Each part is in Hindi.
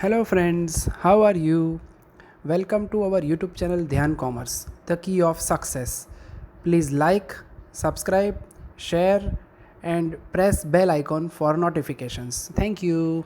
Hello, friends, how are you? Welcome to our YouTube channel Dhyan Commerce, the key of success. Please like, subscribe, share, and press bell icon for notifications. Thank you.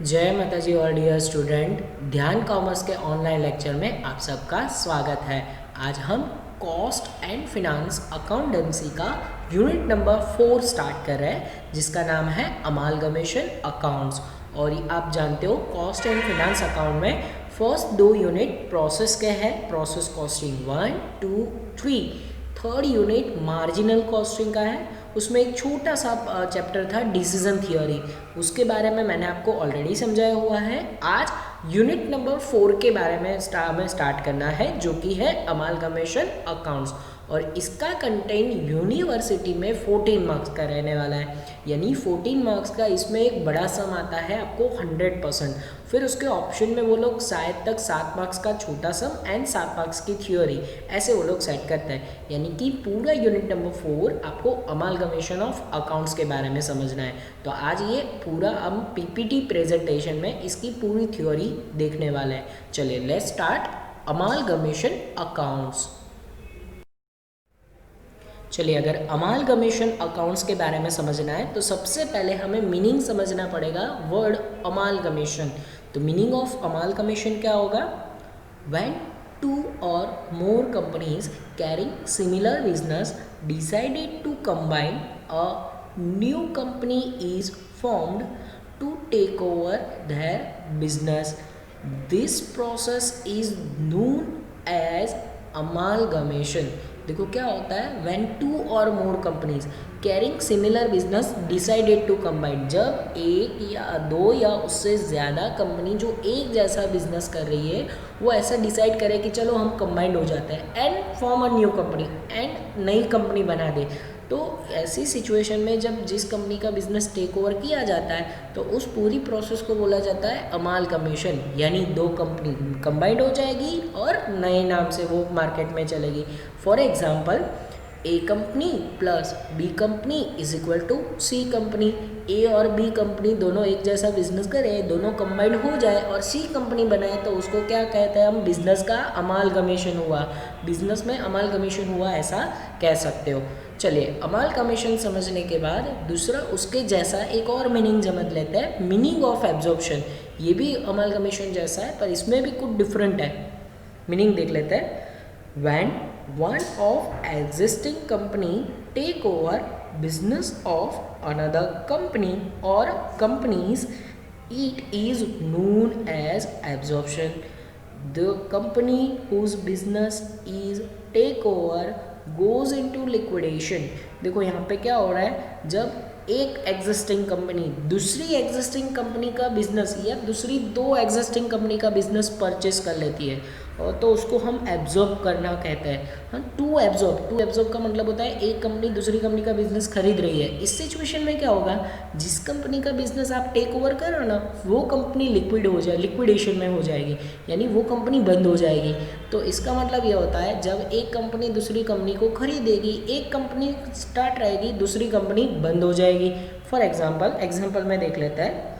जय माता जी और डियर स्टूडेंट, ध्यान कॉमर्स के ऑनलाइन लेक्चर में आप सबका स्वागत है। आज हम कॉस्ट एंड फिनांस अकाउंटेंसी का यूनिट नंबर 4 स्टार्ट कर रहे हैं, जिसका नाम है अमालगमेशन अकाउंट्स। और आप जानते हो कॉस्ट एंड फिनांस अकाउंट में फर्स्ट 2 यूनिट प्रोसेस के हैं, process costing 1, 2, 3। Third unit marginal costing का है, उसमें एक छोटा सा चैप्टर था डिसीजन थियोरी, उसके बारे में मैंने आपको ऑलरेडी समझाया हुआ है। आज यूनिट नंबर 4 के बारे में स्टार्ट करना है, जो कि है अमालगमेशन अकाउंट्स। और इसका कंटेंट यूनिवर्सिटी में 14 मार्क्स का रहने वाला है, यानी 14 मार्क्स का इसमें एक बड़ा सम आता है आपको 100%। फिर उसके ऑप्शन में वो लोग शायद तक 7 मार्क्स का छोटा सम एंड 7 मार्क्स की थ्योरी, ऐसे वो लोग सेट करते हैं। यानी कि पूरा यूनिट नंबर 4 आपको अमालगमेशन ऑफ अकाउंट्स के बारे में समझना है। तो आज ये पूरा हम पीपीटी प्रेजेंटेशन में इसकी पूरी थ्योरी देखने वाले हैं। चलिए लेट्स स्टार्ट अमालगमेशन अकाउंट्स। चलिए, अगर अमालगमेशन अकाउंट्स के बारे में समझना है तो सबसे पहले हमें मीनिंग समझना पड़ेगा वर्ड अमालगमेशन। तो मीनिंग ऑफ अमालगमेशन क्या होगा? When 2 or more companies carrying similar business decided to combine, a new company is formed to take over their business. This process is known as amalgamation. देखो क्या होता है, when 2 or more companies carrying similar business decided to combine, जब एक या 2 या उससे ज़्यादा कंपनी जो एक जैसा बिजनेस कर रही है वो ऐसा डिसाइड करे कि चलो हम कंबाइंड हो जाते हैं and form a new company and नई कंपनी बना दे। तो ऐसी सिचुएशन में जब जिस कंपनी का बिजनेस टेक ओवर किया जाता है तो उस पूरी प्रोसेस को बोला जाता है अमालगमेशन, यानी 2 कंपनी कंबाइंड हो जाएगी और नए नाम से वो मार्केट में चलेगी। For example, A company plus B company is equal to C company. A और बी कंपनी दोनों एक जैसा बिजनेस करें, दोनों कंबाइंड हो जाए और सी कंपनी बनाए तो उसको क्या कहते हैं हम? बिजनेस का अमालगमेशन हुआ, बिजनेस में अमालगमेशन हुआ, ऐसा कह सकते हो। चलिए, अमालगमेशन समझने के बाद दूसरा उसके जैसा एक और मीनिंग समझ लेते हैं, मीनिंग ऑफ एब्जॉर्प्शन। ये भी अमालगमेशन जैसा है पर इसमें भी कुछ डिफरेंट है। मीनिंग देख लेते हैं। When one of existing company take over business of another company or companies, it is known as absorption. The company whose business is take over goes into liquidation. देखो यहाँ पे क्या हो रहा है, जब एक एग्जिस्टिंग कंपनी दूसरी एग्जिस्टिंग कंपनी का बिजनेस या दूसरी 2 एग्जिस्टिंग कंपनी का बिजनेस परचेस कर लेती है और तो उसको हम एब्जॉर्ब करना कहते हैं। हाँ, टू एब्जॉर्ब का मतलब होता है एक कंपनी दूसरी कंपनी का बिजनेस खरीद रही है। इस सिचुएशन में क्या होगा, जिस कंपनी का बिजनेस आप टेक ओवर कर रहे हो ना, वो कंपनी लिक्विडेशन में हो जाएगी, यानी वो कंपनी बंद हो जाएगी। तो इसका मतलब ये होता है जब एक कंपनी दूसरी कंपनी को खरीदेगी, एक कंपनी स्टार्ट रहेगी, दूसरी कंपनी बंद हो जाएगी। फॉर एग्जाम्पल में देख लेते हैं,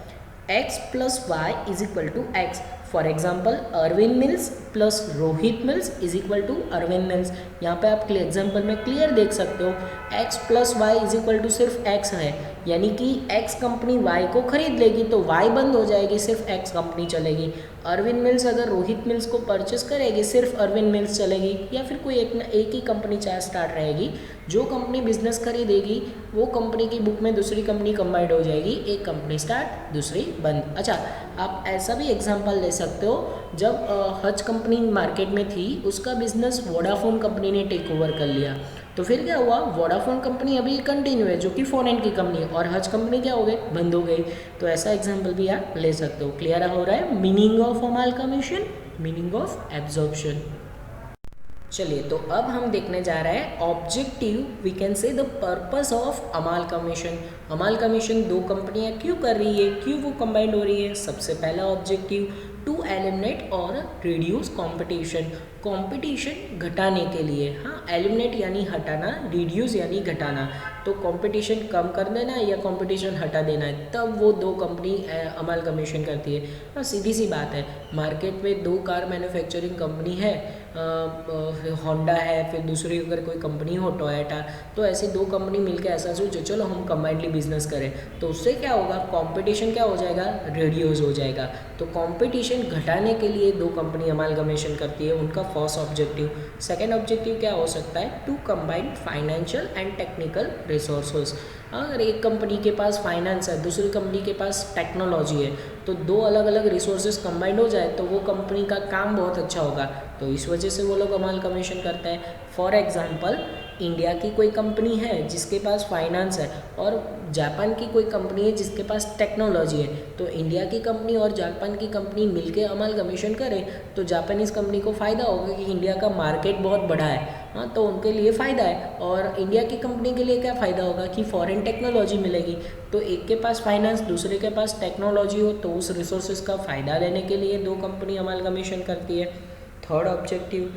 x plus Y is equal to X. For example, Arvind Mills plus Rohit Mills is equal to Arvind Mills. यहाँ पे आप एग्जाम्पल में क्लियर देख सकते हो, x plus Y is equal to सिर्फ x है, यानी कि x कंपनी y को खरीद लेगी तो y बंद हो जाएगी, सिर्फ x कंपनी चलेगी। अरविंद मिल्स अगर रोहित मिल्स को परचेस करेगी, सिर्फ अरविंद मिल्स चलेगी, या फिर कोई एक ही कंपनी चाहे स्टार्ट रहेगी। जो कंपनी बिजनेस खरीदेगी वो कंपनी की बुक में दूसरी कंपनी कंबाइंड हो जाएगी, एक कंपनी स्टार्ट दूसरी बंद। अच्छा, आप ऐसा भी एग्जांपल ले सकते हो, जब हज कंपनी मार्केट में थी, उसका बिजनेस वोडाफोन कंपनी ने टेक ओवर कर लिया, तो फिर क्या हुआ, वोडाफोन कंपनी अभी कंटिन्यू है जो कि फॉरेन की कंपनी है, और हज कंपनी क्या हो गई, बंद हो गई। तो ऐसा एग्जांपल भी आप ले सकते हो। क्लियर हो रहा है meaning of amalgamation, meaning of absorption. चलिए, तो अब हम देखने जा रहे हैं objective, we can say the purpose of amalgamation. Amalgamation 2 कंपनियां क्यों कर रही है, क्यों वो कंबाइंड हो रही है। सबसे पहला ऑब्जेक्टिव, टू एलिमिनेट और रिड्यूस कंपटीशन, कंपटीशन घटाने के लिए। हाँ, एलिमिनेट यानी हटाना, रिड्यूस यानी घटाना, तो कंपटीशन कम कर देना या कंपटीशन हटा देना है, तब वो दो कंपनी अमालगमेशन करती है। हाँ, सीधी सी बात है, मार्केट में दो कार मैन्युफैक्चरिंग कंपनी है, होंडा है, फिर दूसरी अगर कोई कंपनी हो टोयोटा, तो ऐसी दो कंपनी मिलकर ऐसा सोचो चलो हम कंबाइंडली बिजनेस करें, तो उससे क्या होगा, कंपटीशन क्या हो जाएगा, रिड्यूस हो जाएगा। तो कंपटीशन घटाने के लिए दो कंपनी अमालगमेशन करती है, उनका फर्स्ट ऑब्जेक्टिव। सेकेंड ऑब्जेक्टिव क्या हो सकता है, to combine financial and technical resources. अगर एक कंपनी के पास फाइनेंस है, दूसरी कंपनी के पास टेक्नोलॉजी है, तो दो अलग अलग रिसोर्सेज कंबाइंड हो जाए तो वो कंपनी का काम बहुत अच्छा होगा, तो इस वजह से वो लोग अमालगमेशन करते हैं। फॉर एग्जांपल, इंडिया की कोई कंपनी है जिसके पास फाइनेंस है और जापान की कोई कंपनी है जिसके पास टेक्नोलॉजी है, तो इंडिया की कंपनी और जापान की कंपनी मिलके अमालगमेशन करे तो जापानीज़ कंपनी को फ़ायदा होगा कि इंडिया का मार्केट बहुत बड़ा है, हाँ, तो उनके लिए फ़ायदा है। और इंडिया की कंपनी के लिए क्या फ़ायदा होगा कि फॉरेन टेक्नोलॉजी मिलेगी, तो एक के पास फाइनेंस दूसरे के पास टेक्नोलॉजी हो तो उस रिसोर्सेज का फ़ायदा लेने के लिए दो कंपनी अमालगमेशन करती है। Third objective,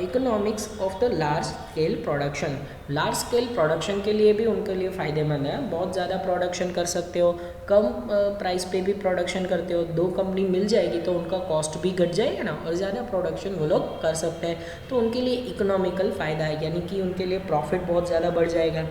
economics of the large scale production. Large scale production के लिए भी उनके लिए फ़ायदेमंद है, बहुत ज़्यादा प्रोडक्शन कर सकते हो, कम प्राइस पे भी प्रोडक्शन करते हो, दो कंपनी मिल जाएगी तो उनका कॉस्ट भी घट जाएगा ना, और ज़्यादा प्रोडक्शन वो लोग कर सकते हैं, तो उनके लिए इकोनॉमिकल फ़ायदा है, यानी कि उनके लिए प्रॉफिट बहुत ज़्यादा बढ़ जाएगा।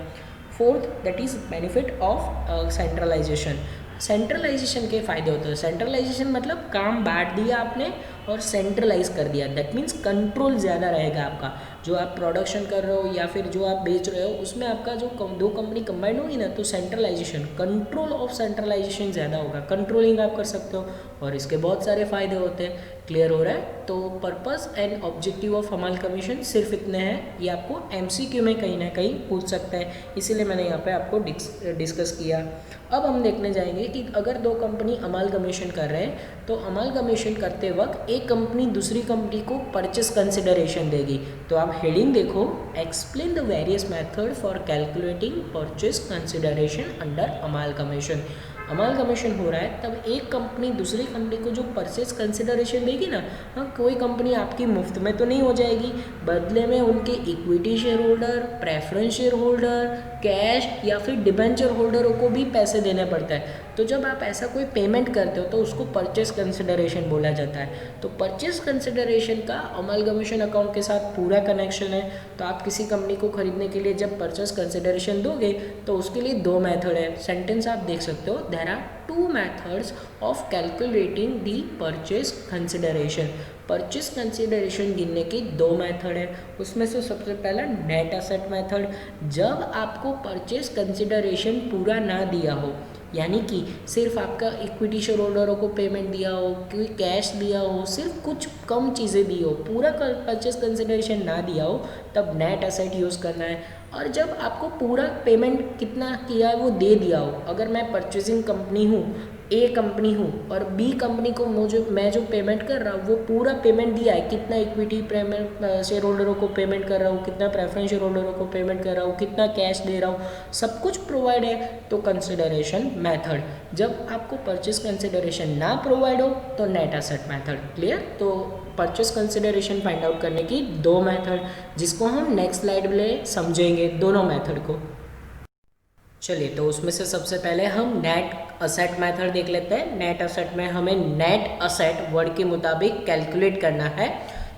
Fourth, that is benefit of centralisation. Centralisation के फ़ायदे होते हैं, सेंट्रलाइजेशन मतलब काम बांट दिया आपने और सेंट्रलाइज कर दिया, दैट मीन्स कंट्रोल ज़्यादा रहेगा आपका, जो आप प्रोडक्शन कर रहे हो या फिर जो आप बेच रहे हो उसमें आपका जो दो कंपनी कंबाइंड होगी ना, तो सेंट्रलाइजेशन, कंट्रोल ऑफ सेंट्रलाइजेशन ज़्यादा होगा, कंट्रोलिंग आप कर सकते हो और इसके बहुत सारे फ़ायदे होते हैं। क्लियर हो रहा है? तो purpose and objective of amalgamation सिर्फ इतने हैं, ये आपको एमसीक्यू में कहीं ना कहीं पूछ सकता है, इसीलिए मैंने यहाँ पे आपको डिस्कस किया। अब हम देखने जाएंगे कि अगर दो कंपनी अमालगमेशन कर रहे हैं तो अमालगमेशन करते वक्त एक कंपनी दूसरी कंपनी को परचेस कंसिडरेशन देगी, तो आप हेडिंग देखो, explain the various method for calculating purchase consideration under amalgamation. Amalgamation हो रहा है तब एक कंपनी दूसरी कंपनी को जो परचेस कंसिडरेशन देगी ना, हाँ, कोई कंपनी आपकी मुफ्त में तो नहीं हो जाएगी, बदले में उनके equity share holder, preference share holder, cash या फिर डिबेंचर होल्डरों को भी पैसे देने पड़ता है। तो जब आप ऐसा कोई पेमेंट करते हो तो उसको परचेस कंसिडरेशन बोला जाता है। तो परचेस कंसिडरेशन का अमालगमेशन अकाउंट के साथ पूरा कनेक्शन है। तो आप किसी कंपनी को खरीदने के लिए जब परचेस कंसिडरेशन दोगे तो उसके लिए दो मेथड है, सेंटेंस आप देख सकते हो, there are two methods of calculating the purchase consideration. Purchase consideration गिनने की दो मेथड है, उसमें से सबसे पहला नेट असेट मेथड। जब आपको परचेस कंसिडरेशन पूरा ना दिया हो, यानी कि सिर्फ आपका इक्विटी शेयर होल्डरों को पेमेंट दिया हो, कोई कैश दिया हो, सिर्फ कुछ कम चीज़ें दी हो, पूरा परचेस कंसिडरेशन ना दिया हो, तब नेट असेट यूज़ करना है। और जब आपको पूरा पेमेंट कितना किया है वो दे दिया हो, अगर मैं परचेजिंग कंपनी हूँ, ए कंपनी हूँ और बी कंपनी को मैं जो पेमेंट कर रहा हूँ वो पूरा पेमेंट दिया है, कितना इक्विटी पेमेंट शेयर होल्डरों को पेमेंट कर रहा हूँ, कितना प्रेफरेंस शेयर होल्डरों को पेमेंट कर रहा हूँ, कितना कैश दे रहा हूँ, सब कुछ प्रोवाइड है, तो कंसिडरेशन मेथड। जब आपको परचेस कंसिडरेशन ना प्रोवाइड हो तो नेट असेट मेथड। क्लियर? तो परचेस कंसिडरेशन फाइंड आउट करने की दो मेथड, जिसको हम नेक्स्ट स्लाइड में समझेंगे दोनों मेथड को। चलिए, तो उसमें से सबसे पहले हम नेट असेट मेथड देख लेते हैं। नेट असेट में हमें नेट असेट वर्ड के मुताबिक कैलकुलेट करना है।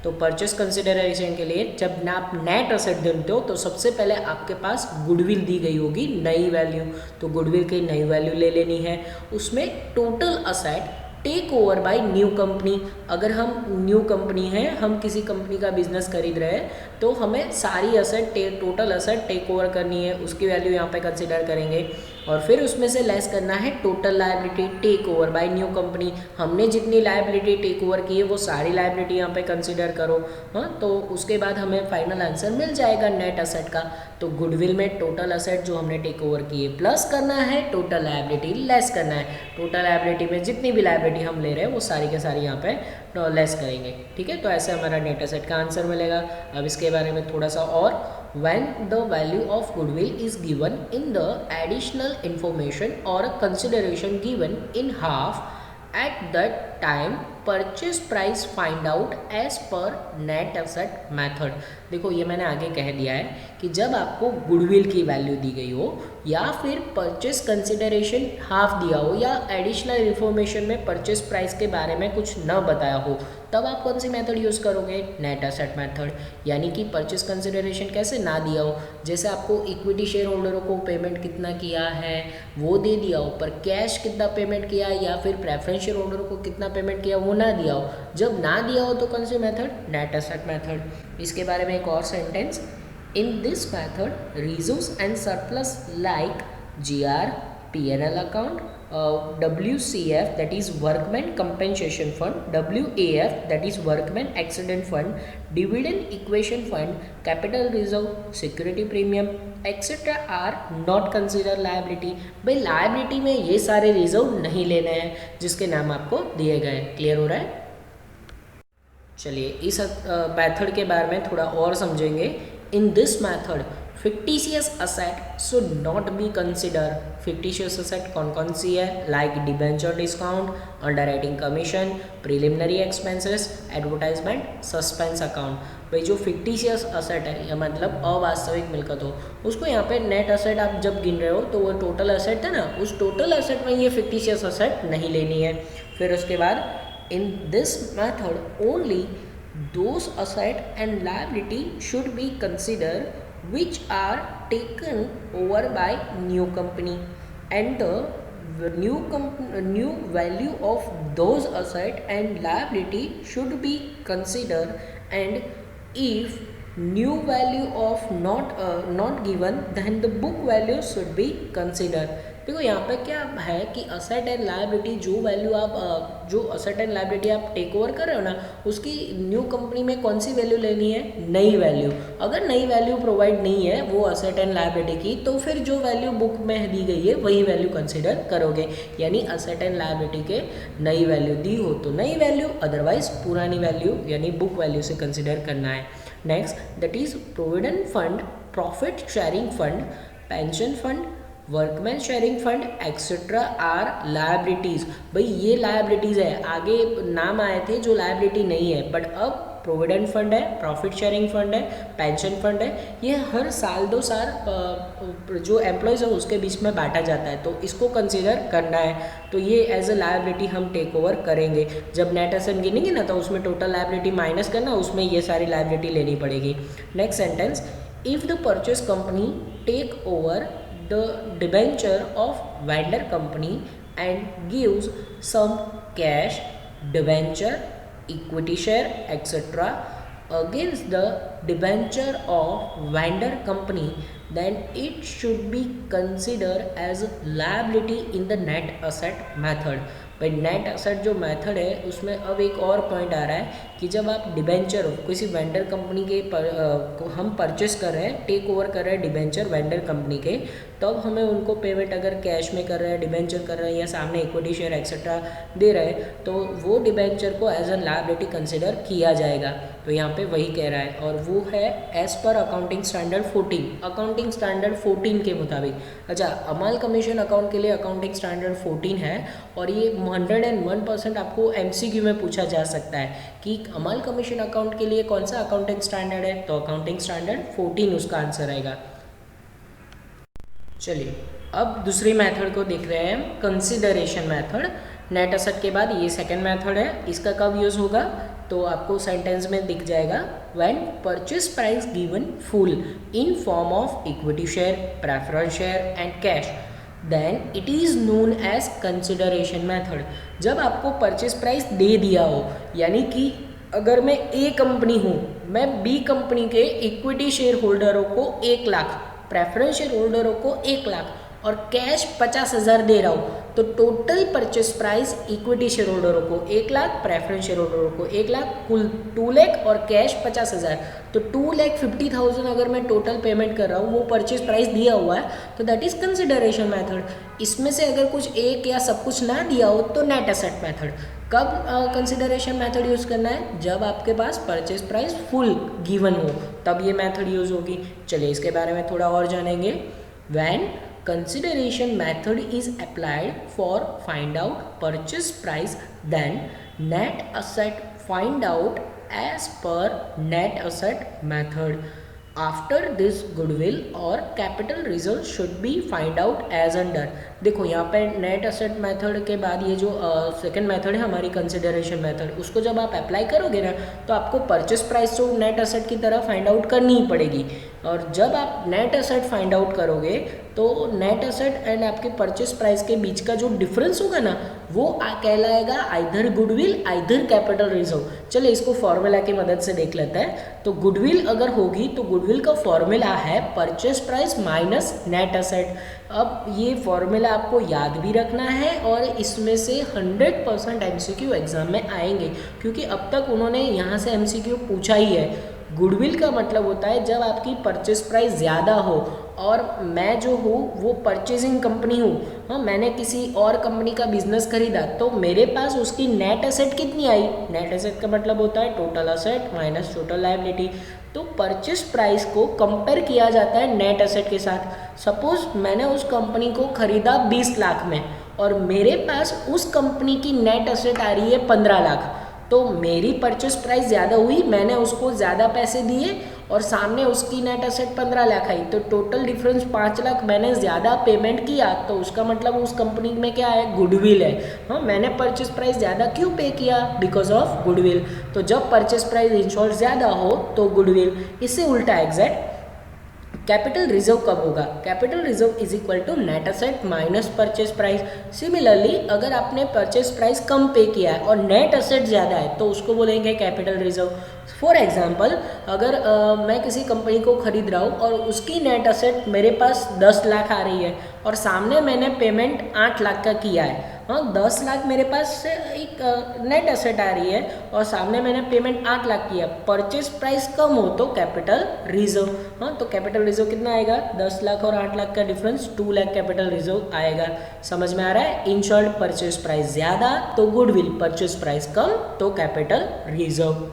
तो परचेस कंसिडरेशन के लिए जब ना आप नेट असेट गिनते हो तो सबसे पहले आपके पास गुडविल दी गई होगी, नई वैल्यू, तो गुडविल की नई वैल्यू ले लेनी है। उसमें total asset take over by new company, अगर हम न्यू कंपनी है, हम किसी कंपनी का बिजनेस खरीद रहे हैं तो हमें सारी asset total asset take over करनी है, उसकी वैल्यू यहाँ पे कंसिडर करेंगे। और फिर उसमें से लेस करना है total liability take over by new company, हमने जितनी लायबिलिटी टेक ओवर की है वो सारी लायबिलिटी यहाँ पे कंसिडर करो। हाँ, तो उसके बाद हमें फाइनल आंसर मिल जाएगा नेट असेट का। तो गुडविल में टोटल असेट जो हमने टेक ओवर की है प्लस करना है, टोटल लायबिलिटी लेस करना है, टोटल लायबिलिटी में जितनी भी लायबिलिटी हम ले रहे हैं वो सारी के सारी यहाँ पे लेस करेंगे। ठीक है, तो ऐसे हमारा नेट असेट का आंसर मिलेगा। अब इसके बारे में थोड़ा सा और, when the value of goodwill is given in the additional information or consideration given in half, at that time purchase price find out as per net asset method. देखो ये मैंने आगे कह दिया है कि जब आपको गुडविल की वैल्यू दी गई हो या फिर परचेज कंसिडरेशन हाफ दिया हो या एडिशनल इन्फॉर्मेशन में परचेज प्राइस के बारे में कुछ न बताया हो, तब आप कौन सी मेथड यूज़ करोगे? Net asset method. यानी कि परचेज कंसिडरेशन कैसे ना दिया हो, जैसे आपको इक्विटी शेयर होल्डरों को पेमेंट कितना किया है वो दे दिया हो, पर कैश कितना पेमेंट किया या फिर प्रेफरेंस शेयर होल्डरों को कितना पेमेंट किया वो ना दिया हो। जब ना दिया हो तो कौन सी मेथड? Net asset method. इसके बारे में एक और sentence, in this method reserves and surplus like GR, P&L account, WCF that is workman compensation fund, WAF that is workman accident fund, dividend equation fund, capital reserve, security premium etc are not considered liability। भाई liability में ये सारे रिजर्व नहीं लेने हैं जिसके नाम आपको दिए गए। क्लियर हो रहा है? चलिए इस मेथड के बारे में थोड़ा और समझेंगे। इन this method fictitious asset should not be considered। fictitious asset कौन कौन सी है? Like debenture discount, underwriting commission, preliminary expenses, advertisement, suspense account. भाई जो fictitious asset है या मतलब अवास्तविक मिलकत हो, उसको यहाँ पे नेट asset आप जब गिन रहे हो तो वो टोटल asset है ना, उस टोटल asset में ये fictitious asset नहीं लेनी है। फिर उसके बाद इन this method only those asset and liability should be considered which are taken over by new company, and the new value of those asset and liability should be considered, and if new value of not given then the book value should be considered। देखो यहाँ पे क्या है कि असेट एंड लायबिलिटी जो वैल्यू आप जो असेट एंड लायबिलिटी आप टेक ओवर कर रहे हो ना, उसकी न्यू कंपनी में कौन सी वैल्यू लेनी है? नई वैल्यू। अगर नई वैल्यू प्रोवाइड नहीं है वो असेट एंड लायबिलिटी की, तो फिर जो वैल्यू बुक में दी गई है वही वैल्यू कंसिडर करोगे। यानी असेट एंड लायबिलिटी के नई वैल्यू दी हो तो नई वैल्यू, अदरवाइज पुरानी वैल्यू यानी बुक वैल्यू से कंसिडर करना है। Next that is provident fund, profit sharing fund, pension fund, workman sharing fund etcetera are liabilities. भाई ये लायबिलिटीज़ है, आगे नाम आए थे जो लायबिलिटी नहीं है, बट अब प्रोविडेंट फंड है, प्रॉफिट शेयरिंग फंड है, पेंशन फंड है। ये हर साल 2 साल जो एम्प्लॉयज़ है उसके बीच में बांटा जाता है, तो इसको कंसिडर करना है। तो ये एज ए लायबिलिटी हम टेक ओवर करेंगे। जब नेट एसेट गिनेंगे ना तो उसमें टोटल लायबिलिटी माइनस करना, उसमें ये सारी लायबिलिटी लेनी पड़ेगी। Next sentence, if the purchase company take over the debenture of vendor company and gives some cash, debenture, equity share etc against the debenture of vendor company, then it should be considered as liability in the net asset method। भाई नेट एसेट जो मेथड है उसमें अब एक और पॉइंट आ रहा है कि जब आप डिबेंचर हो किसी वेंडर कंपनी के को हम परचेस कर रहे हैं, टेक ओवर कर रहे हैं डिबेंचर वेंडर कंपनी के, तब हमें उनको पेमेंट अगर कैश में कर रहे हैं, डिबेंचर कर रहे हैं या सामने इक्विटी शेयर एक्सेट्रा दे रहे हैं, तो वो डिबेंचर को एज अ लायबिलिटी कंसिडर किया जाएगा। तो यहाँ पे वही कह रहा है, और वो है as per accounting standard 14, accounting standard 14 के मुताबिक। अच्छा, अमाल कमीशन अकाउंट के लिए अकाउंटिंग स्टैंडर्ड 14 है, और ये 101% आपको MCQ में पूछा जा सकता है कि अमाल कमीशन अकाउंट के लिए कौन सा अकाउंटिंग स्टैंडर्ड है, तो अकाउंटिंग स्टैंडर्ड 14 उसका आंसर आएगा। चलिए अब दूसरी मेथड को देख रहे हैं हम, कंसिडरेशन मेथड। नेट एसेट के बाद ये सेकंड मेथड है। इसका कब यूज़ होगा तो आपको सेंटेंस में दिख जाएगा, when purchase price given full in form of equity share, preference share and cash, then it is known as consideration method. जब आपको परचेज प्राइस दे दिया हो, यानी कि अगर मैं A कंपनी हूँ, मैं B कंपनी के इक्विटी शेयर होल्डरों को 1 लाख, प्रेफरेंस शेयर होल्डरों को 1 लाख और कैश 50,000 दे रहा हूँ, तो total purchase price equity share होल्डरों को 1 लाख, प्रेफरेंस शेयर होल्डरों को 1 लाख, कुल 2 लाख और कैश 50,000, तो 2,50,000 अगर मैं टोटल पेमेंट कर रहा हूँ, वो परचेस प्राइस दिया हुआ है, तो दैट इज कंसिडरेशन मेथड। इसमें से अगर कुछ एक या सब कुछ ना दिया हो तो नेट एसेट मेथड। कब कंसिडरेशन मेथड यूज़ करना है, जब आपके पास परचेज प्राइस फुल गिवन हो, तब ये मेथड यूज़ होगी। चलिए इसके बारे में थोड़ा और जानेंगे। When consideration method is applied for find out purchase price, then net asset find out as per net asset method. After this goodwill और capital reserve should be find out as under. देखो यहाँ पे नेट असेट मेथड के बाद ये जो सेकंड मेथड है हमारी कंसिडरेशन मेथड, उसको जब आप अप्लाई करोगे ना तो आपको परचेस प्राइस तो नेट असेट की तरह फाइंड आउट करनी ही पड़ेगी। और जब आप नेट असेट फाइंड आउट करोगे तो नेट असेट एंड आपके परचेस प्राइस के बीच का जो डिफरेंस होगा ना वो कहलाएगा either goodwill either capital reserve. चलिए इसको फॉर्मूला की मदद से देख लेते हैं। तो गुडविल अगर होगी तो गुडविल का फॉर्मूला है purchase price minus net asset. अब ये फॉर्मूला आपको याद भी रखना है और इसमें से 100% MCQ एग्जाम में आएंगे, क्योंकि अब तक उन्होंने यहाँ से MCQ पूछा ही है। गुडविल का मतलब होता है जब आपकी परचेस प्राइस ज़्यादा हो और मैं जो हूँ वो परचेजिंग कंपनी हूँ, हाँ मैंने किसी और कंपनी का बिजनेस खरीदा तो मेरे पास उसकी नेट एसेट कितनी आई। नेट एसेट का मतलब होता है total asset minus total liability. तो परचेस प्राइस को कंपेयर किया जाता है नेट एसेट के साथ। सपोज मैंने उस कंपनी को खरीदा 20 लाख में और मेरे पास उस कंपनी की नेट एसेट आ रही है 15 लाख, तो मेरी परचेस प्राइस ज़्यादा हुई, मैंने उसको ज़्यादा पैसे दिए और सामने उसकी नेट एसेट 15 लाख आई, तो टोटल डिफरेंस 5 लाख मैंने ज़्यादा पेमेंट किया, तो उसका मतलब उस कंपनी में क्या है, गुडविल है। हाँ मैंने परचेस प्राइस ज़्यादा क्यों पे किया, बिकॉज ऑफ गुडविल। तो जब परचेस प्राइस इन शॉर्ट ज़्यादा हो तो गुडविल। इससे उल्टा एग्जैक्ट कैपिटल रिजर्व कब होगा, capital reserve is equal to net asset minus purchase price. Similarly अगर आपने परचेस प्राइस कम पे किया है और नेट असेट ज़्यादा है तो उसको बोलेंगे कैपिटल रिजर्व। फॉर एग्जाम्पल अगर मैं किसी कंपनी को खरीद रहा हूँ और उसकी नेट असेट मेरे पास 10 लाख आ रही है और सामने मैंने पेमेंट 8 लाख का किया है, हाँ 10 लाख मेरे पास से एक नेट असेट आ रही है और सामने मैंने पेमेंट 8 लाख किया, परचेस प्राइस कम हो तो कैपिटल रिजर्व। हाँ तो कैपिटल रिजर्व कितना आएगा, 10 लाख और 8 लाख का डिफरेंस 2 लाख कैपिटल रिजर्व आएगा। समझ में आ रहा है। इन शॉर्ट परचेस प्राइस ज़्यादा तो गुडविल, परचेस प्राइस कम तो कैपिटल रिजर्व।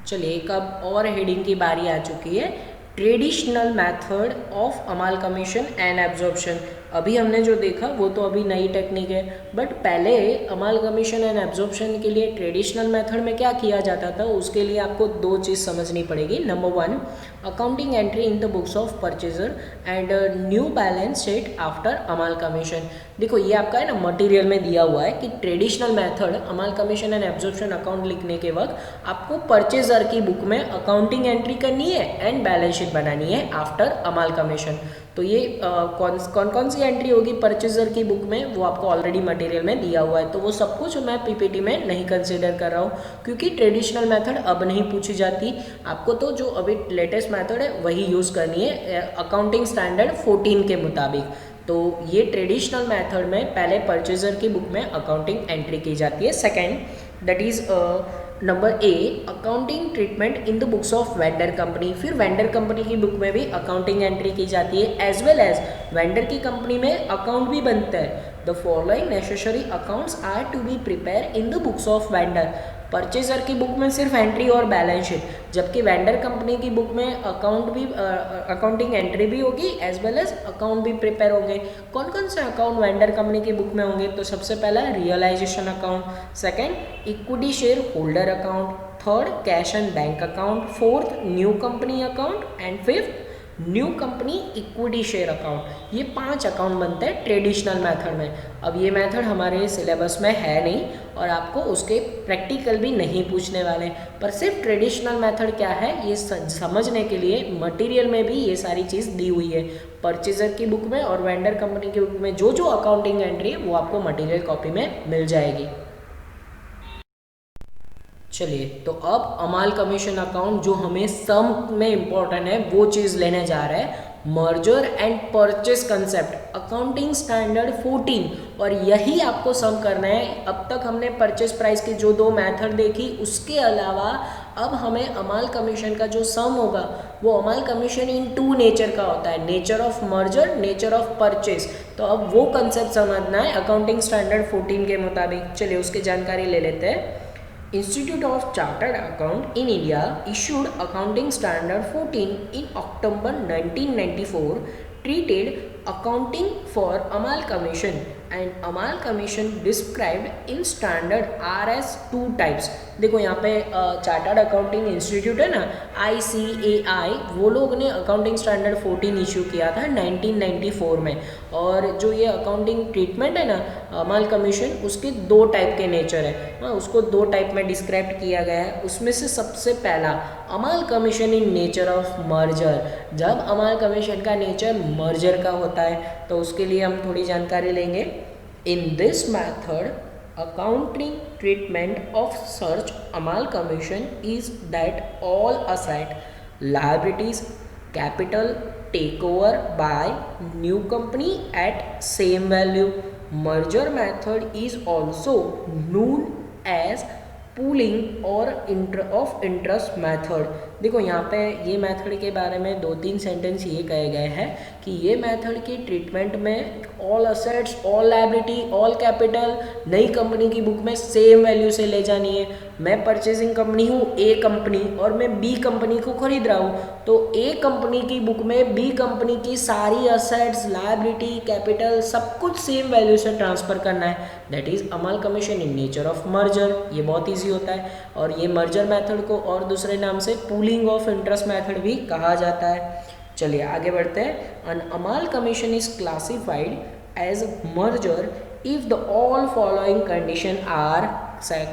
चलिए एक अब और हेडिंग की बारी आ चुकी है, traditional method of amalgamation and absorption. अभी हमने जो देखा वो तो अभी नई टेक्निक है, बट पहले अमालगमेशन एंड एब्जॉर्प्शन के लिए ट्रेडिशनल मेथड में क्या किया जाता था, उसके लिए आपको 2 चीज़ समझनी पड़ेगी। Number 1 accounting entry in the books of purchaser and new balance sheet after amalgamation. देखो ये आपका है ना मटेरियल में दिया हुआ है कि traditional method amalgamation and absorption account लिखने के वक्त आपको परचेजर की बुक में अकाउंटिंग एंट्री करनी है एंड बैलेंस शीट बनानी है आफ्टर अमालगमेशन। तो ये कौन सी एंट्री होगी परचेजर की बुक में वो आपको ऑलरेडी मटेरियल में दिया हुआ है, तो वो सब कुछ मैं पीपीटी में नहीं कंसीडर कर रहा हूँ क्योंकि ट्रेडिशनल मेथड अब नहीं पूछी जाती। आपको तो जो अभी लेटेस्ट मेथड है वही यूज़ करनी है अकाउंटिंग स्टैंडर्ड 14 के मुताबिक। तो ये ट्रेडिशनल मेथड में पहले परचेजर की बुक में अकाउंटिंग एंट्री की जाती है। Second that is number A accounting treatment in the books of vendor company. फिर वेंडर कंपनी की बुक में भी अकाउंटिंग एंट्री की जाती है एज वेल एज वेंडर की कंपनी में अकाउंट भी बनता है। The following necessary accounts are to be prepare in the books of vendor. Purchaser की बुक में सिर्फ एंट्री और बैलेंस शीट, जबकि वेंडर कंपनी की बुक में अकाउंटिंग एंट्री भी होगी एज वेल एज अकाउंट भी प्रिपेयर होंगे। कौन कौन से अकाउंट वेंडर कंपनी की बुक में होंगे, तो सबसे पहला realisation account, second equity share holder account, third cash and bank account, fourth new company account and fifth new company equity share account. ये 5 अकाउंट बनते हैं ट्रेडिशनल मेथड में। अब ये मेथड हमारे सिलेबस में है नहीं और आपको उसके प्रैक्टिकल भी नहीं पूछने वाले, पर सिर्फ ट्रेडिशनल मेथड क्या है ये समझने के लिए मटेरियल में भी ये सारी चीज़ दी हुई है। परचेजर की बुक में और वेंडर कंपनी की बुक में जो जो अकाउंटिंग एंट्री है वो आपको मटेरियल कॉपी में मिल जाएगी। चलिए तो अब अमालगमेशन अकाउंट जो हमें सम में इम्पोर्टेंट है वो चीज़ लेने जा रहा है, merger and purchase concept accounting standard 14, और यही आपको सम करना है। अब तक हमने परचेस प्राइस की जो 2 मेथड देखी उसके अलावा अब हमें अमालगमेशन का जो सम होगा वो अमालगमेशन इन 2 नेचर का होता है, nature of merger, nature of purchase. तो अब वो कंसेप्ट समझना है अकाउंटिंग स्टैंडर्ड 14 के मुताबिक। चलिए उसकी जानकारी ले लेते हैं। Institute of Chartered Account in India issued Accounting Standard 14 in October 1994, treated accounting for amalgamation and amalgamation described in standard RS2 types. देखो यहाँ पे चार्टर्ड अकाउंटिंग इंस्टीट्यूट है ना, ICAI, वो लोग ने अकाउंटिंग स्टैंडर्ड 14 इशू किया था 1994 में। और जो ये अकाउंटिंग ट्रीटमेंट है ना अमालगमेशन, उसके 2 टाइप के नेचर है। उसको 2 टाइप में डिस्क्राइब किया गया है। उसमें से सबसे पहला amalgamation in nature of merger. जब अमालगमेशन का नेचर मर्जर का होता है तो उसके लिए हम थोड़ी जानकारी लेंगे। In this method accounting treatment of such amalgamation is that all asset, liabilities, capital take over by new company at same value. Merger method is also known as pooling और ऑफ इंटरेस्ट मेथड। देखो यहाँ पे ये मेथड के बारे में 2-3 सेंटेंस ये कहे गए हैं कि ये मेथड की ट्रीटमेंट में all assets, all liability, all capital नई कंपनी की बुक में सेम वैल्यू से ले जानी है। मैं परचेजिंग कंपनी हूँ ए कंपनी और मैं बी कंपनी को खरीद रहा हूँ, तो ए कंपनी की बुक में बी कंपनी की सारी असेट्स, लायबिलिटी, कैपिटल सब कुछ सेम वैल्यू से ट्रांसफर करना है। That is amalgamation in nature of merger. ये बहुत ईजी होता है और ये मर्जर मेथड को और दूसरे नाम से पूलिंग ऑफ इंटरेस्ट मेथड भी कहा जाता है। चलिए आगे बढ़ते हैं। An amalgamation is classified as merger if the all following condition are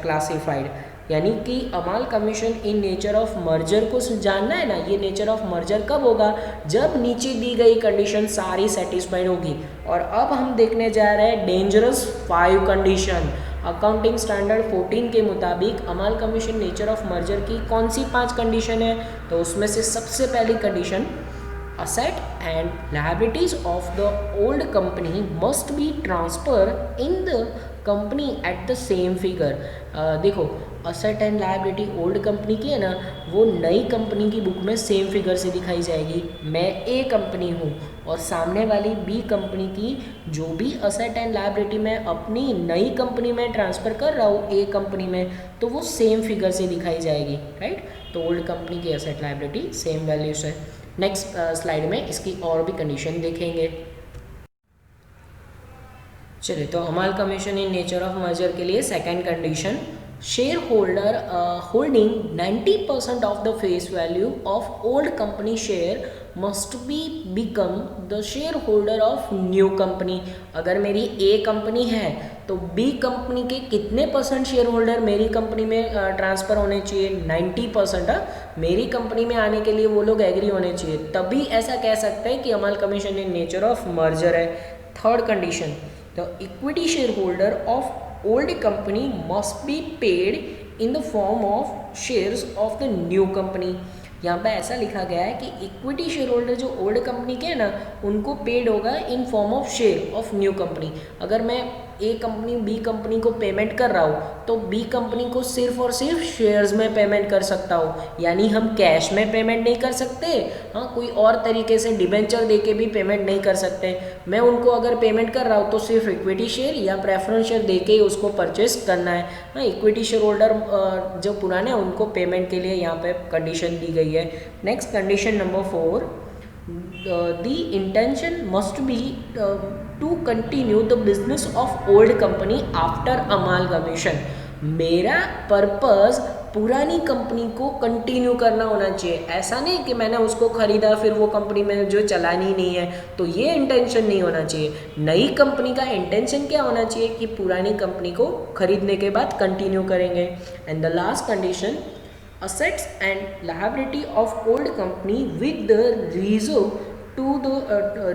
classified. यानी कि amalgamation in nature of merger को जानना है ना, ये नेचर ऑफ मर्जर कब होगा, जब नीचे दी गई कंडीशन सारी सेटिस्फाइड होगी। और अब हम देखने जा रहे हैं डेंजरस 5 कंडीशन। अकाउंटिंग स्टैंडर्ड 14 के मुताबिक अमालगमेशन नेचर ऑफ मर्जर की कौन सी 5 कंडीशन है, तो उसमें से सबसे पहली condition, asset and liabilities of the old company must be transferred in the company at the same figure। देखो asset and liability old company की है ना, वो नई कंपनी की बुक में सेम फिगर से दिखाई जाएगी। मैं ए कंपनी हूँ और सामने वाली बी कंपनी की जो भी असेट एंड लायबिलिटी मैं अपनी नई कंपनी में ट्रांसफ़र कर रहा हूँ ए कंपनी में, तो वो सेम फिगर से दिखाई जाएगी, राइट। तो ओल्ड कंपनी की असेट लायबिलिटी सेम वैल्यू से। नेक्स्ट स्लाइड में इसकी और भी कंडीशन देखेंगे। चलिए, तो amalgamation in nature of merger के लिए second condition, share holder holding 90% of the face value of old company share must be become the share holder of new company. अगर मेरी ए कंपनी है तो बी कंपनी के कितने % शेयर होल्डर मेरी कंपनी में ट्रांसफ़र होने चाहिए, 90%। मेरी कंपनी में आने के लिए वो लोग एग्री होने चाहिए, तभी ऐसा कह सकते हैं कि amalgamation in nature of merger है। Third condition, the equity share holder of old company must be paid in the form of shares of the new company। यहाँ पे ऐसा लिखा गया है कि इक्विटी शेयर होल्डर जो ओल्ड कंपनी के हैं ना, उनको पेड होगा इन form of share of new company. अगर मैं ए कंपनी बी कंपनी को पेमेंट कर रहा हूँ तो बी कंपनी को सिर्फ और सिर्फ शेयर्स में पेमेंट कर सकता हूँ, यानी हम कैश में पेमेंट नहीं कर सकते। हाँ, कोई और तरीके से डिबेंचर दे के भी पेमेंट नहीं कर सकते। मैं उनको अगर पेमेंट कर रहा हूँ तो सिर्फ इक्विटी शेयर या प्रेफरेंस शेयर दे के उसको परचेस करना है। हाँ, इक्विटी शेयर होल्डर जो पुराने हैं उनको पेमेंट के लिए यहाँ पे कंडीशन दी गई है। Next condition number 4, the intention must be to continue the business of old company after amalgamation। मेरा पर्पस पुरानी कंपनी को कंटिन्यू करना होना चाहिए। ऐसा नहीं कि मैंने उसको खरीदा फिर वो कंपनी में जो चलानी ही नहीं है, तो ये इंटेंशन नहीं होना चाहिए। नई कंपनी का इंटेंशन क्या होना चाहिए कि पुरानी कंपनी को खरीदने के बाद कंटिन्यू करेंगे। And the last condition, assets and liability of old company with the reserve to the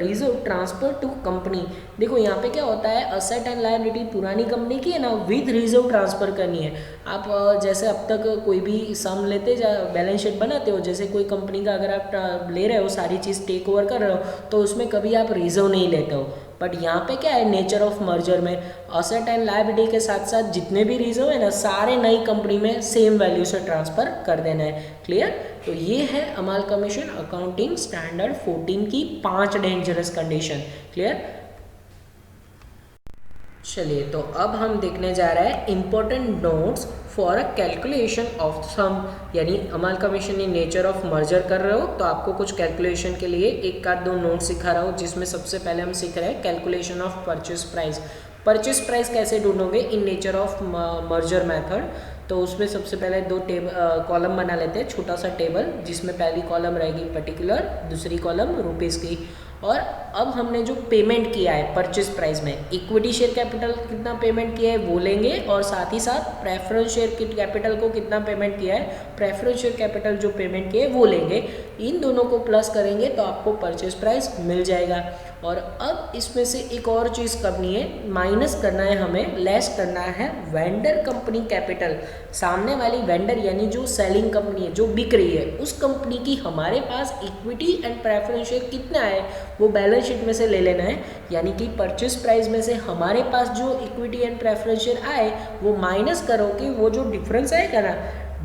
reserve transfer to company। देखो यहाँ पे क्या होता है, असेट एंड लायबिलिटी पुरानी कंपनी की है ना, विद रिजर्व ट्रांसफ़र करनी है। आप जैसे अब तक कोई भी सम लेते जा बैलेंस शीट बनाते हो, जैसे कोई कंपनी का अगर आप ले रहे हो, सारी चीज़ टेक ओवर कर रहे हो, तो उसमें कभी आप रिजर्व नहीं लेते हो। बट यहाँ पे क्या है, नेचर ऑफ मर्जर में असेट एंड लायबिलिटी के साथ साथ जितने भी रिजर्व है ना, सारे नई कंपनी में सेम वैल्यू से ट्रांसफ़र कर देना है। क्लियर। तो ये है अमालगमेशन अकाउंटिंग स्टैंडर्ड 14 की 5 डेंजरस कंडीशन। क्लियर। चलिए, तो अब हम देखने जा रहे हैं important notes for a calculation of sum. यानी amalgamation in nature of merger कर रहे हो तो आपको कुछ कैलकुलेशन के लिए 1 आध 2 नोट सिखा रहा हूँ, जिसमें सबसे पहले हम सीख रहे हैं calculation of purchase price. Purchase price कैसे ढूंढोगे in nature of merger method, तो उसमें सबसे पहले दो कॉलम बना लेते हैं, छोटा सा टेबल जिसमें पहली कॉलम रहेगी पर्टिकुलर, दूसरी कॉलम रुपीज़ की। और अब हमने जो पेमेंट किया है परचेज प्राइस में, इक्विटी शेयर कैपिटल कितना पेमेंट किया है वो लेंगे, और साथ ही साथ प्रेफरेंस शेयर कैपिटल को कितना पेमेंट किया है, प्रेफरेंस शेयर कैपिटल जो पेमेंट किया है वो लेंगे। इन दोनों को प्लस करेंगे तो आपको परचेज प्राइस मिल जाएगा। और अब इसमें से एक और चीज़ करनी है, माइनस करना है हमें, लेस करना है वेंडर कंपनी कैपिटल। सामने वाली वेंडर यानी जो सेलिंग कंपनी है, जो बिक रही है, उस कंपनी की हमारे पास इक्विटी एंड प्रेफरेंस शेयर कितना है वो बैलेंस शीट में से ले लेना है। यानी कि परचेस प्राइस में से हमारे पास जो इक्विटी एंड प्रेफरेंस शेयर आए वो माइनस करो कि वो जो डिफरेंस आएगा ना,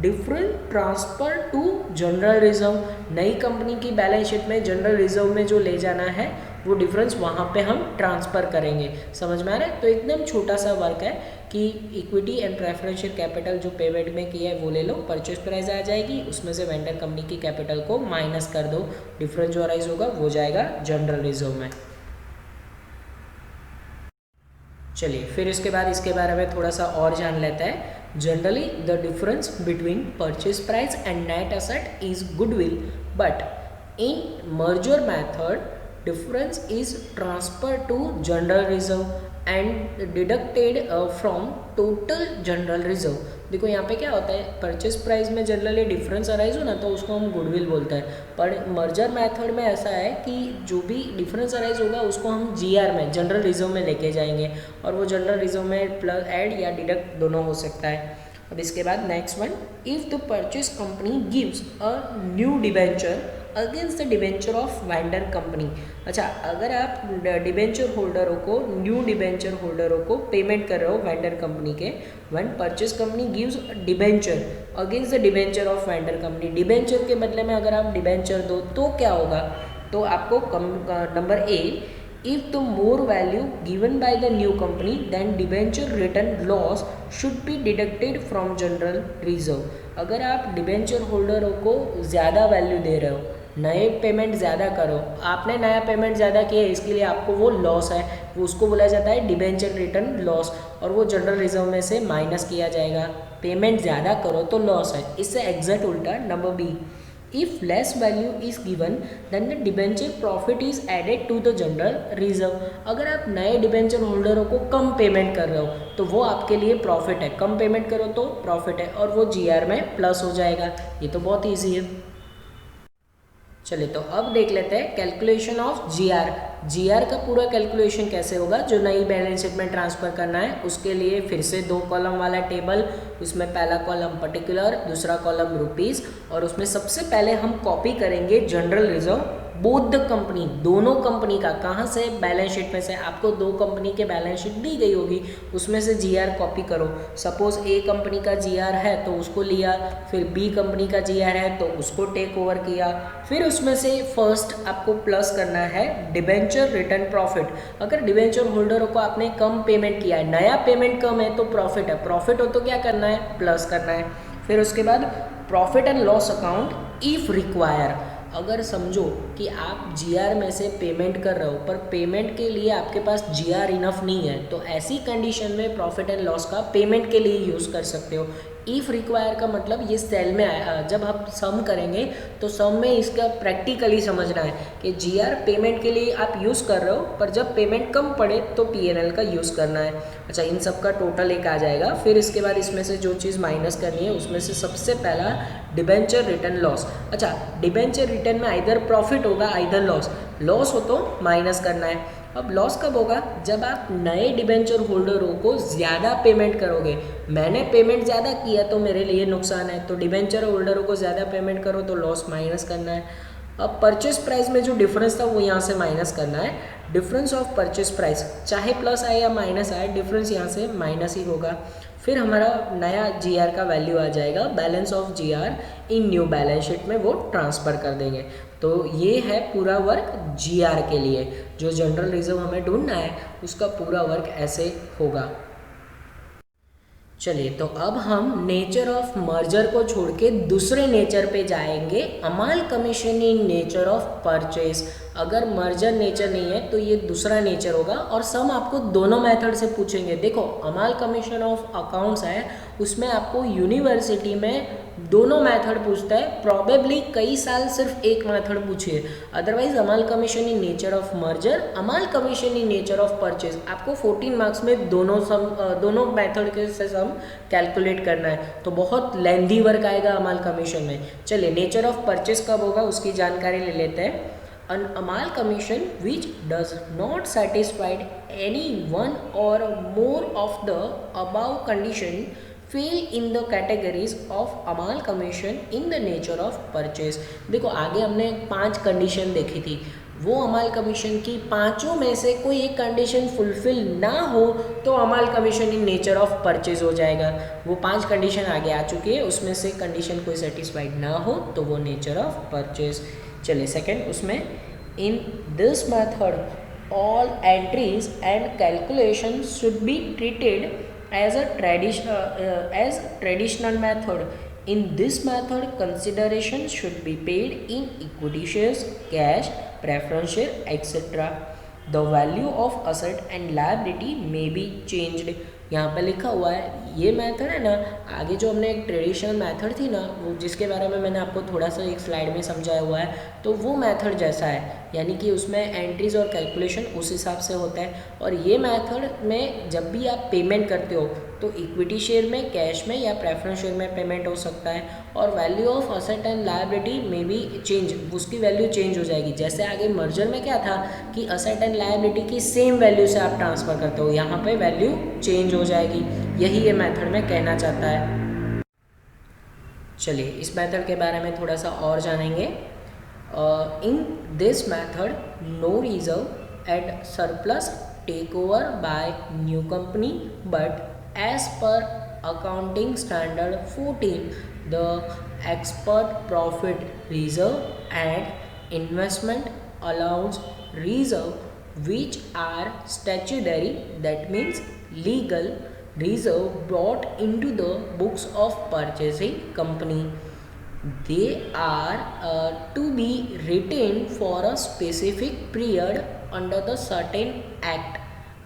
different transfer to general reserve. नई कंपनी की बैलेंस शीट में जनरल रिजर्व में जो ले जाना है वो डिफरेंस वहाँ पे हम ट्रांसफ़र करेंगे। समझ में आ रहा है? तो एकदम छोटा सा वर्क है कि equity and preference share capital जो पेमेंट में किया है वो ले लो, परचेस प्राइस आ जाएगी, उसमें से वेंडर कंपनी की कैपिटल को माइनस कर दो, डिफरेंस जो अराइज होगा वो जाएगा जनरल रिजर्व में। चलिए फिर इसके बाद इसके बारे में थोड़ा सा और जान लेते हैं। Generally the difference between purchase price and net asset is goodwill, but in merger method difference is transferred to general reserve and deducted from total general reserve। देखो यहाँ पे क्या होता है, परचेस प्राइस में जनरली डिफरेंस अराइज हो ना तो उसको हम गुडविल बोलते हैं, पर मर्जर मेथड में ऐसा है कि जो भी डिफरेंस अराइज होगा उसको हम जीआर में जनरल रिजर्व में लेके जाएंगे, और वो जनरल रिजर्व में प्लस ऐड या डिडक्ट दोनों हो सकता है। अब इसके बाद next one, if the purchase company gives a new debenture against the debenture of vendor company. अच्छा, अगर आप डिबेंचर होल्डरों को, न्यू डिबेंचर होल्डरों को पेमेंट कर रहे हो वेंडर कंपनी के, when purchase company gives debenture against the debenture of vendor company, debenture के बदले में अगर आप डिबेंचर दो तो क्या होगा, तो आपको number A, if the more value given by the new company then debenture return loss should be deducted from general reserve। अगर आप डिबेंचर होल्डरों को ज़्यादा वैल्यू दे रहे हो, नए पेमेंट ज़्यादा करो, आपने नया पेमेंट ज़्यादा किया है इसके लिए आपको वो लॉस है, वो उसको बोला जाता है डिबेंचर रिटर्न लॉस, और वो जनरल रिजर्व में से माइनस किया जाएगा। पेमेंट ज़्यादा करो तो लॉस है। इससे एग्जैक्ट उल्टा number B, if less value is given then the debenture profit is added to the general reserve। अगर आप नए डिबेंचर होल्डरों को कम पेमेंट कर रहे हो तो वो आपके लिए प्रॉफिट है, कम पेमेंट करो तो प्रॉफिट है, और वो जीआर में प्लस हो जाएगा। ये तो बहुत ईजी है। चलिए तो अब देख लेते हैं कैलकुलेशन ऑफ जीआर। जीआर का पूरा कैलकुलेशन कैसे होगा, जो नई बैलेंस शीट में ट्रांसफ़र करना है उसके लिए फिर से दो कॉलम वाला टेबल, उसमें पहला कॉलम पर्टिकुलर, दूसरा कॉलम रुपीज़, और उसमें सबसे पहले हम कॉपी करेंगे general reserve both the company, दोनों कंपनी का। कहाँ से, बैलेंस शीट में से। आपको दो कंपनी के बैलेंस शीट दी गई होगी, उसमें से जीआर कॉपी करो। सपोज ए कंपनी का जीआर है तो उसको लिया, फिर बी कंपनी का जीआर है तो उसको टेक ओवर किया, फिर उसमें से फर्स्ट आपको प्लस करना है डिबेंचर रिटर्न प्रॉफिट। अगर डिबेंचर होल्डरों को आपने कम पेमेंट किया है, नया पेमेंट कम है तो प्रॉफिट है, प्रॉफिट हो तो क्या करना है, प्लस करना है। फिर उसके बाद profit and loss account if require. अगर समझो कि आप जीआर में से पेमेंट कर रहे हो पर पेमेंट के लिए आपके पास जीआर इनफ नहीं है, तो ऐसी कंडीशन में प्रॉफिट एंड लॉस का पेमेंट के लिए यूज़ कर सकते हो। इफ़ रिक्वायर का मतलब ये सेल में आया, जब आप सम करेंगे तो सम में इसका प्रैक्टिकली समझना है कि जीआर पेमेंट के लिए आप यूज़ कर रहे हो, पर जब पेमेंट कम पड़े तो पीएनएल का यूज़ करना है। अच्छा, इन सब का टोटल एक आ जाएगा। फिर इसके बाद इसमें से जो चीज़ माइनस करनी है उसमें से सबसे पहला डिबेंचर रिटर्न लॉस। अच्छा, डिबेंचर रिटर्न में आइदर प्रॉफिट होगा आइदर लॉस, लॉस हो तो माइनस करना है। अब लॉस कब होगा, जब आप नए डिबेंचर होल्डरों को ज़्यादा पेमेंट करोगे। मैंने पेमेंट ज़्यादा किया तो मेरे लिए नुकसान है, तो डिबेंचर होल्डरों को ज़्यादा पेमेंट करो तो लॉस माइनस करना है। अब परचेस प्राइस में जो डिफरेंस था वो यहाँ से माइनस करना है। डिफरेंस ऑफ परचेस प्राइस चाहे प्लस आए या माइनस आए, डिफरेंस यहाँ से माइनस ही होगा। फिर हमारा नया जीआर का वैल्यू आ जाएगा, balance of GR in new balance sheet में वो ट्रांसफ़र कर देंगे। तो ये है पूरा वर्क जीआर के लिए। जो जनरल रिजर्व हमें ढूंढना है उसका पूरा वर्क ऐसे होगा। चलिए तो अब हम नेचर ऑफ मर्जर को छोड़ के दूसरे नेचर पे जाएंगे, amalgamation in nature of purchase. अगर मर्जर नेचर नहीं है तो ये दूसरा नेचर होगा, और सम आपको दोनों मेथड से पूछेंगे। देखो अमाल कमीशन ऑफ अकाउंट्स है, उसमें आपको यूनिवर्सिटी में दोनों मेथड पूछता है, प्रॉबेबली कई साल सिर्फ एक मेथड पूछिए। Otherwise amalgamation in nature of merger, amalgamation in nature of purchase, आपको 14 मार्क्स में दोनों मेथड के से सम कैलकुलेट करना है, तो बहुत लेंथी वर्क आएगा अमाल कमीशन में। चलिए नेचर ऑफ परचेज कब होगा उसकी जानकारी ले लेते हैं। An Amal commission which does not satisfy any one or more of the above condition fail in the categories of Amal commission in the nature of purchase। देखो आगे हमने 5 कंडीशन देखी थी, वो अमाल कमीशन की पांचों में से कोई एक कंडीशन फुलफिल ना हो तो amalgamation in nature of purchase हो जाएगा। वो 5 कंडीशन आगे आ चुकी है, उसमें से कंडीशन कोई सेटिस्फाइड ना हो तो वो नेचर ऑफ परचेज। चलिए सेकंड, उसमें in this method all entries and calculation should be treated as traditional method. In this method, consideration should be paid in equity shares, cash, preference share, etc. The value of asset and liability may be changed। यहाँ पे लिखा हुआ है ये मेथड है ना, आगे जो हमने एक ट्रेडिशनल मेथड थी ना, वो जिसके बारे में मैंने आपको थोड़ा सा एक स्लाइड में समझाया हुआ है, तो वो मेथड जैसा है, यानी कि उसमें एंट्रीज और कैलकुलेशन उस हिसाब से होता है। और ये मेथड में जब भी आप पेमेंट करते हो तो इक्विटी शेयर में, कैश में या प्रेफरेंस शेयर में पेमेंट हो सकता है, और value of asset and liability में भी चेंज, उसकी वैल्यू चेंज हो जाएगी। जैसे आगे मर्जर में क्या था कि असेट एंड लायबिलिटी की सेम वैल्यू से आप ट्रांसफ़र करते हो, यहाँ पे वैल्यू चेंज हो जाएगी, यही ये मेथड में कहना चाहता है। चलिए इस मेथड के बारे में थोड़ा सा और जानेंगे। In this method no reserve at surplus take over by new company, but as per accounting standard 14 the expert profit reserve and investment allowance reserve which are statutory, that means legal reserve brought into the books of purchasing company, they are to be retained for a specific period under the certain act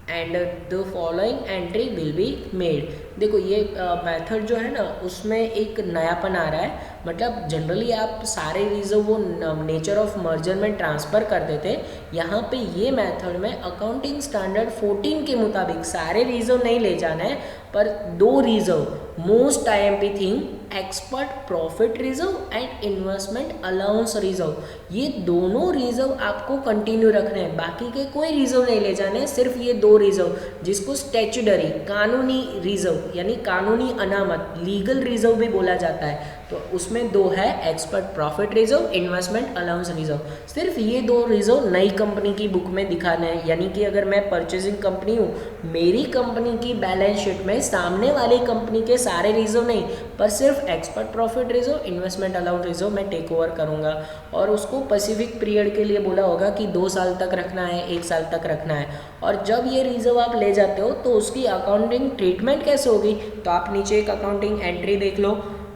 and the following entry will be made. देखो ये मेथड जो है ना उसमें एक नयापन आ रहा है, मतलब जनरली आप सारे रिजर्व वो नेचर ऑफ मर्जर में ट्रांसफ़र कर देते, यहाँ पे ये मेथड में अकाउंटिंग स्टैंडर्ड 14 के मुताबिक सारे रिजर्व नहीं ले जाना है, पर 2 reserve most IMP thing, expert profit reserve and investment allowance reserve, ये दोनों रिजर्व आपको कंटिन्यू रखने हैं, बाकी के कोई रिजर्व नहीं ले जाने हैं, सिर्फ ये 2 रिजर्व जिसको स्टैट्यूटरी कानूनी रिजर्व यानी कानूनी अनामत लीगल रिजर्व भी बोला जाता है, तो उसमें 2 है expert profit reserve, investment allowance reserve. सिर्फ ये 2 रिजर्व नई कंपनी की बुक में दिखाना है, यानी कि अगर मैं परचेजिंग कंपनी हूँ, मेरी कंपनी की बैलेंस शीट में सामने वाली कंपनी के सारे रिजर्व नहीं, पर सिर्फ expert profit reserve, investment allowance reserve मैं टेक ओवर करूँगा, और उसको स्पेसिफिक पीरियड के लिए बोला होगा कि 2 साल तक रखना है, 1 साल तक रखना है। और जब ये रिजर्व आप ले जाते हो तो उसकी अकाउंटिंग ट्रीटमेंट कैसे होगी, तो आप नीचे एक अकाउंटिंग एंट्री देख लो,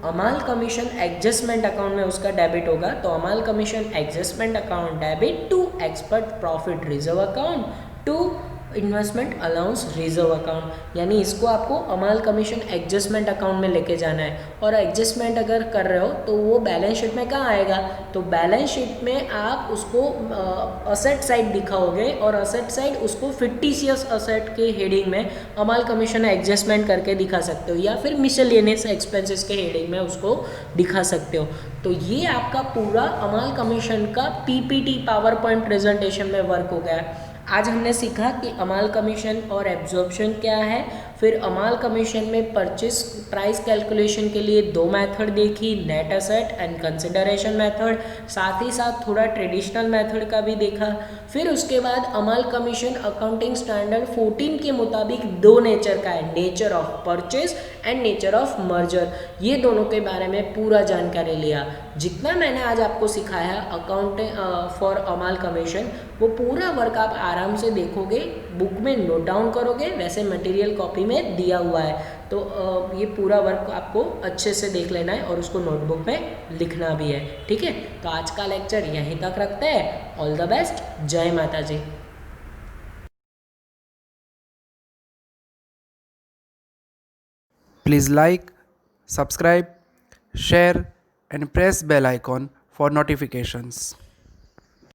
अमाल कमीशन एडजस्टमेंट अकाउंट में उसका डेबिट होगा, तो amalgamation adjustment account debit to export profit reserve account to investment allowance reserve account, यानी इसको आपको अमाल कमीशन एडजस्टमेंट अकाउंट में लेके जाना है। और एडजस्टमेंट अगर कर रहे हो तो वो बैलेंस शीट में कहाँ आएगा, तो बैलेंस शीट में आप उसको असेट साइड दिखाओगे, और असेट साइड उसको फिक्टिशियस असेट के हेडिंग में अमाल कमीशन एडजस्टमेंट करके दिखा सकते हो, या फिर मिसलेनियस एक्सपेंसेस के हेडिंग में उसको दिखा सकते हो। तो ये आपका पूरा अमाल कमीशन का PPT पावर पॉइंट प्रेजेंटेशन में वर्क हो गया। आज हमने सीखा कि अमाल कमीशन और एब्जॉर्प्शन क्या है, फिर अमाल कमीशन में परचेस प्राइस कैलकुलेशन के लिए 2 मेथड देखी, net asset and consideration method, साथ ही साथ थोड़ा ट्रेडिशनल मेथड का भी देखा। फिर उसके बाद अमाल कमीशन अकाउंटिंग स्टैंडर्ड 14 के मुताबिक 2 नेचर का है, nature of purchase and nature of merger, ये दोनों के बारे में पूरा जानकारी लिया। जितना मैंने आज आपको सिखाया अकाउंटिंग फॉर अमाल कमीशन, वो पूरा वर्क आप आराम से देखोगे, बुक में नोट डाउन करोगे, वैसे मटेरियल कॉपी में दिया हुआ है। तो ये पूरा वर्क आपको अच्छे से देख लेना है और उसको नोटबुक में लिखना भी है, ठीक है। तो आज का लेक्चर यहीं तक रखते हैं। ऑल द बेस्ट, जय माता जी। Please like, subscribe, share and press bell icon for notifications.